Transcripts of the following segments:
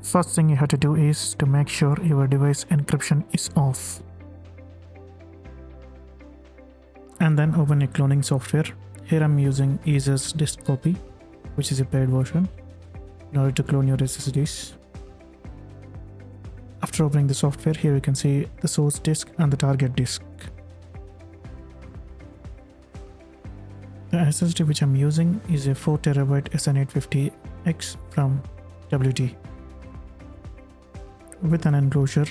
First thing you have to do is to make sure your device encryption is off. And then open your cloning software. Here I'm using Ease's disk copy, which is a paid version, in order to clone your SSDs. After opening the software, here you can see the source disk and the target disk. The SSD which I'm using is a 4TB SN850X from WT, with an enclosure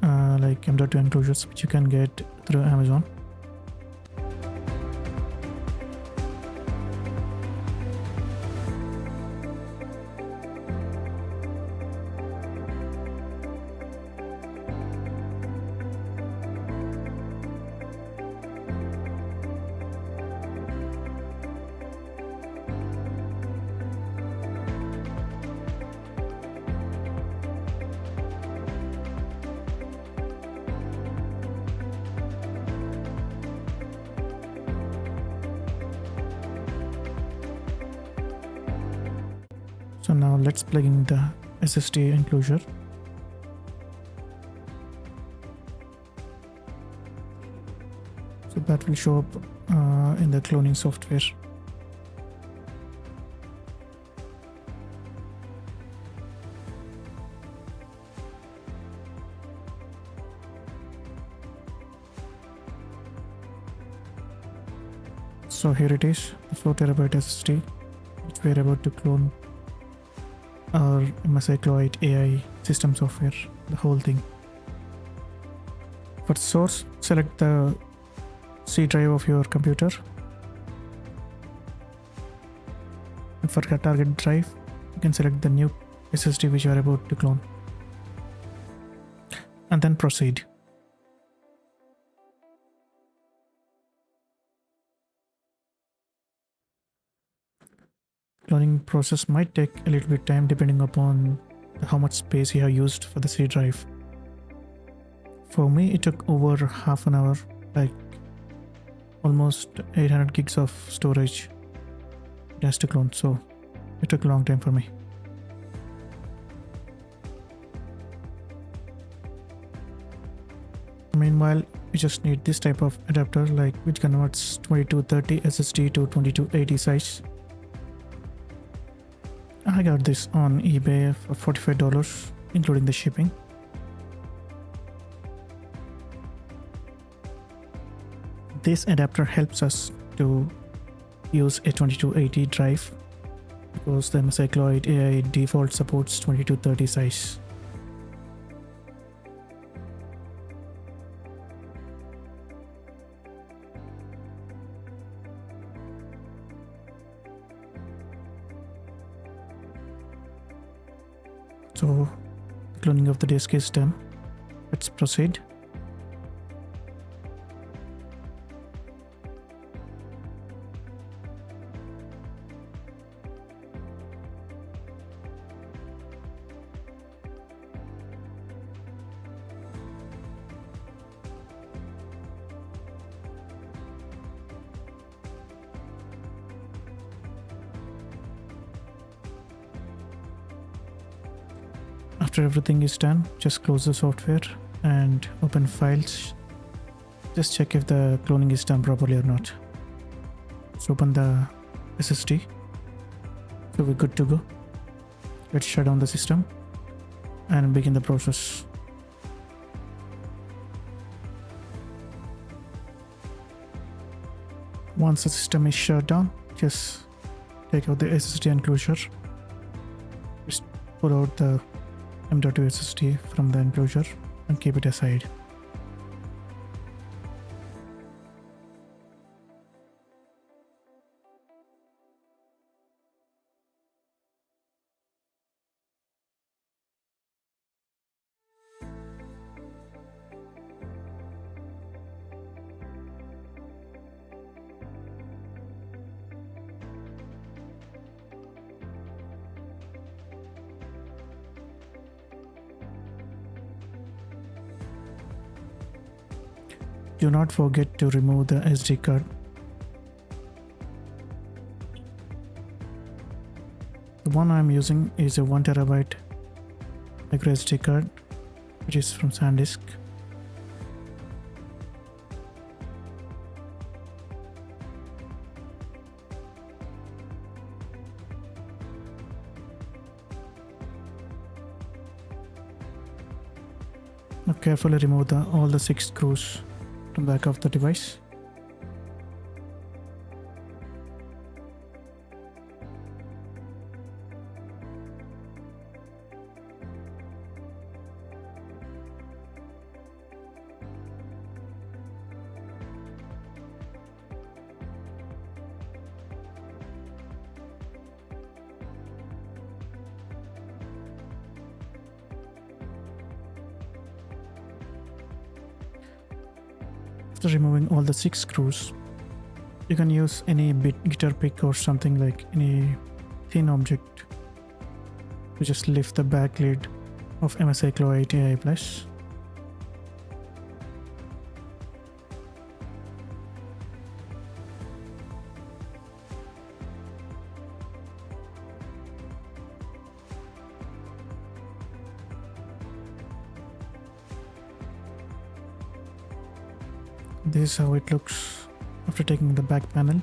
like M.2 enclosures, which you can get through Amazon. So now let's plug in the SSD enclosure. So that will show up in the cloning software. So here it is, the 4TB SSD, which we're about to clone our MSI Claw 8 AI system software, the whole thing. For source, select the C drive of your computer, and for the target drive, you can select the new SSD which you are about to clone, and then proceed. Cloning process might take a little bit of time depending upon how much space you have used for the C drive. For me, it took over half an hour, like almost 800 gigs of storage it has to clone, so it took a long time for me. Meanwhile, you just need this type of adapter, like which converts 2230 SSD to 2280 size. I got this on eBay for $45, including the shipping. This adapter helps us to use a 2280 drive because the MSI Claw 8 AI default supports 2230 size. So the cloning of the disk is done. Let's proceed. After everything is done, just close the software and open files. Just check if the cloning is done properly or not. So open the SSD. So we're good to go. Let's shut down the system and begin the process. Once the system is shut down, just take out the SSD enclosure. Just pull out the M.2 SSD from the enclosure and keep it aside. Do not forget to remove the SD card. The one I am using is a 1TB micro SD card, which is from SanDisk. Now carefully remove all the 6 screws from the back of the device. After removing all the 6 screws, you can use any guitar pick or something, like any thin object, to just lift the back lid of MSI Claw 80i Plus. This is how it looks after taking the back panel.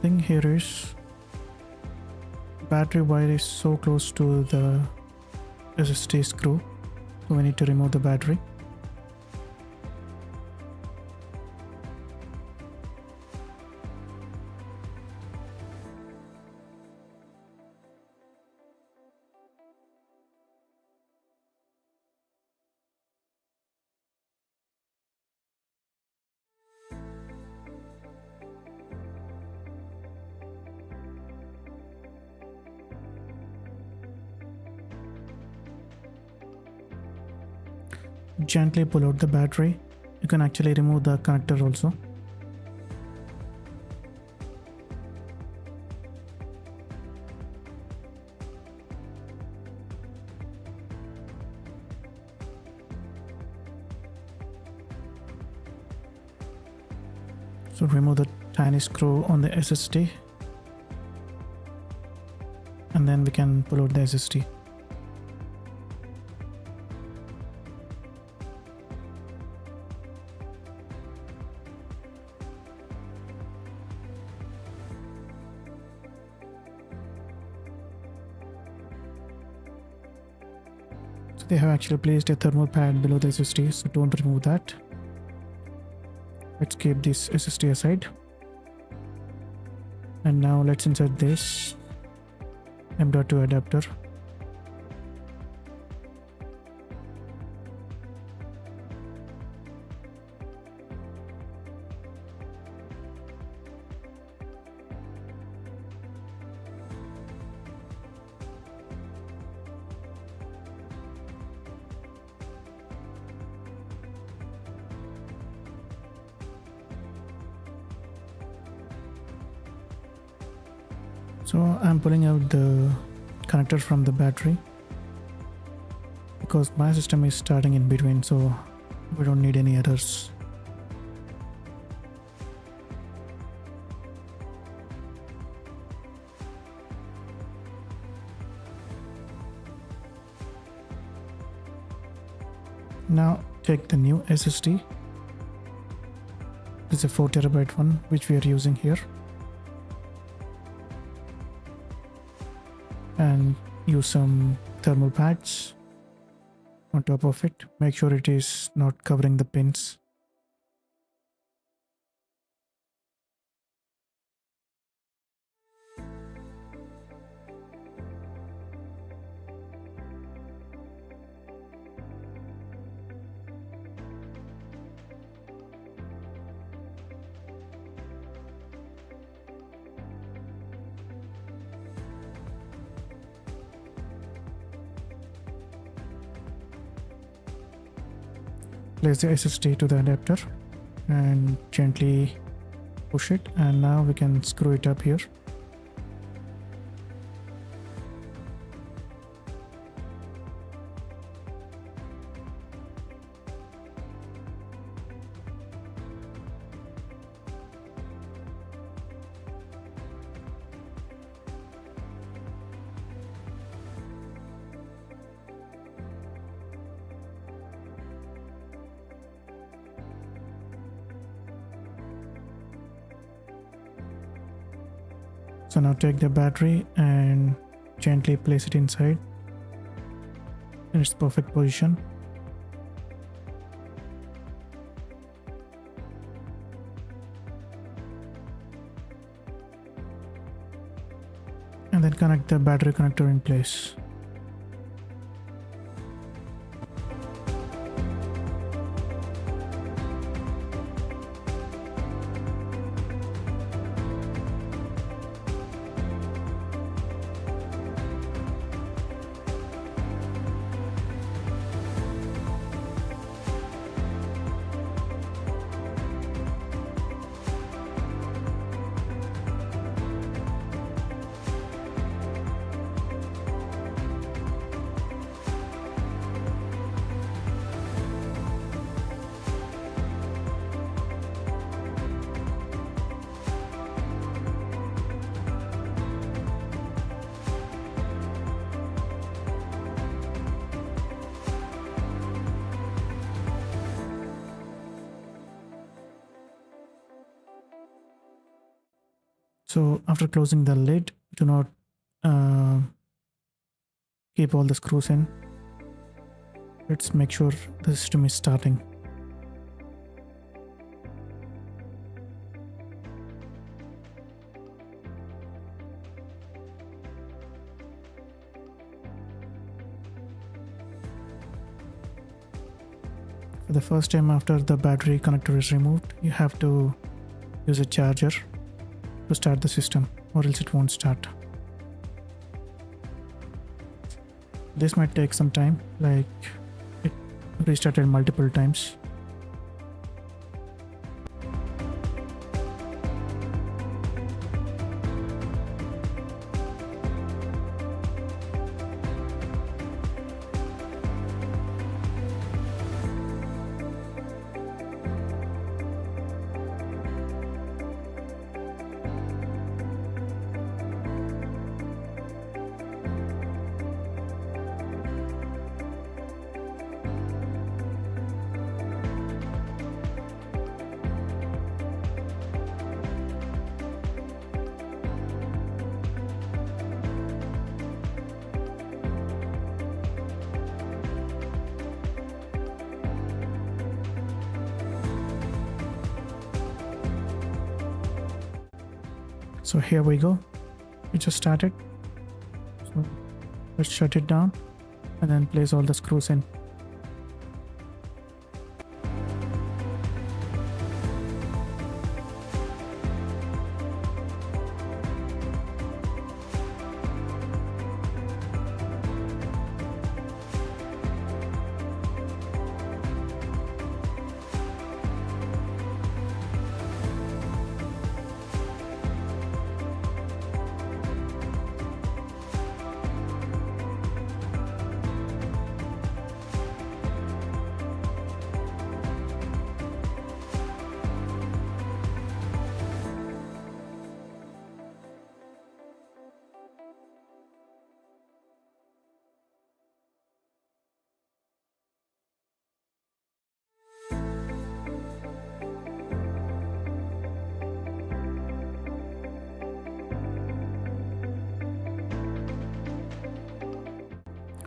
Thing here is battery wire is so close to the SSD screw, so we need to remove the battery. Gently pull out the battery. You can actually remove the connector also. So remove the tiny screw on the SSD, and then we can pull out the SSD. So they have actually placed a thermal pad below the SSD, so don't remove that. Let's keep this SSD aside. And now let's insert this M.2 adapter. So I'm pulling out the connector from the battery because my system is starting in between, so we don't need any errors. Now take the new SSD. This is a 4TB one which we are using here, and use some thermal pads on top of it. Make sure it is not covering the pins. Place the SSD to the adapter and gently push it, and now we can screw it up here. So now take the battery and gently place it inside in its perfect position. And then connect the battery connector in place. So after closing the lid, do not keep all the screws in. Let's make sure the system is starting. For the first time after the battery connector is removed, you have to use a charger to start the system, or else it won't start. This might take some time, like it restarted multiple times. So here we go, it just started. So let's shut it down and then place all the screws in.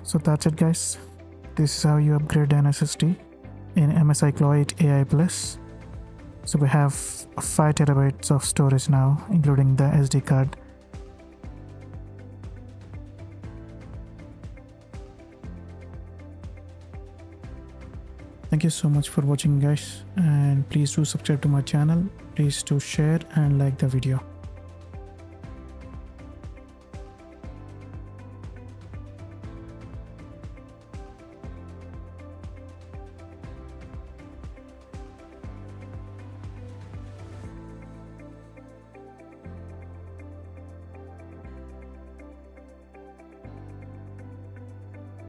So that's it guys, this is how you upgrade an SSD in MSI Claw 8 AI Plus. So we have 5 TB of storage now, including the SD card. Thank you so much for watching guys, and please do subscribe to my channel, please do share and like the video.